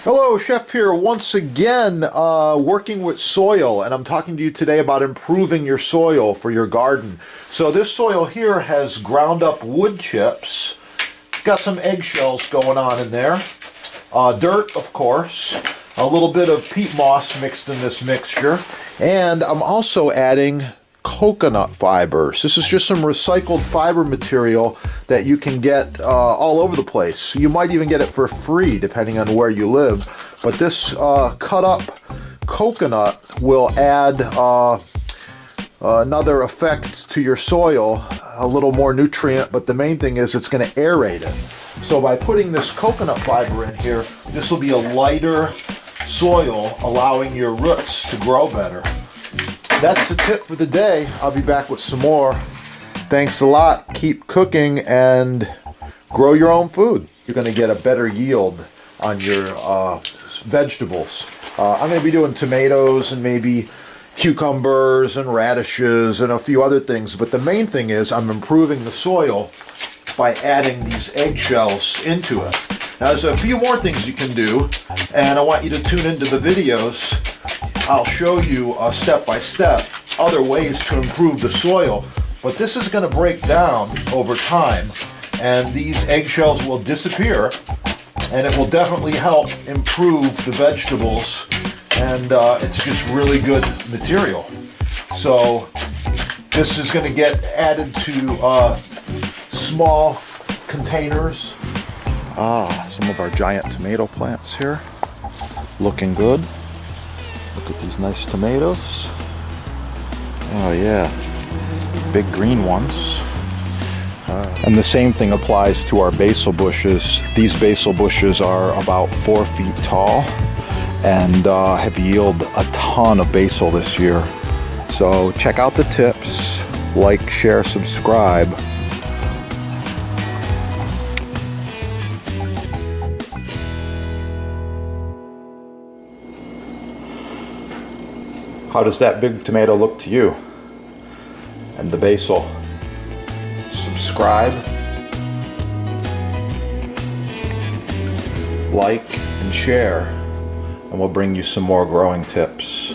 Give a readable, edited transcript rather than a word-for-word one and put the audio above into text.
Hello, Chef here once again, working with soil, and I'm talking to you today about improving your soil for your garden. So this soil here has ground up wood chips, got some eggshells going on in there, dirt, of course, a little bit of peat moss mixed in this mixture, and I'm also adding coconut fibers. This is just some recycled fiber material that you can get all over the place. You might even get it for free depending on where you live. But this cut up coconut will add another effect to your soil, a little more nutrient, but the main thing is it's going to aerate it. So by putting this coconut fiber in here, this will be a lighter soil, allowing your roots to grow better. That's the tip for the day. I'll be back with some more. Thanks a lot. Keep cooking and grow your own food. You're going to get a better yield on your vegetables. I'm going to be doing tomatoes and maybe cucumbers and radishes and a few other things. But the main thing is I'm improving the soil by adding these eggshells into it. Now there's a few more things you can do, and I want you to tune into the videos. I'll show you step by step other ways to improve the soil, but this is going to break down over time, and these eggshells will disappear, and it will definitely help improve the vegetables, and it's just really good material. So this is going to get added to small containers. Some of our giant tomato plants here, looking good. Look at these nice tomatoes. Oh yeah, big green ones. And the same thing applies to our basil bushes. These basil bushes are about 4 feet tall and have yielded a ton of basil this year. So check out the tips, like, share, subscribe. How does that big tomato look to you? And the basil? Subscribe, like, and share, and we'll bring you some more growing tips.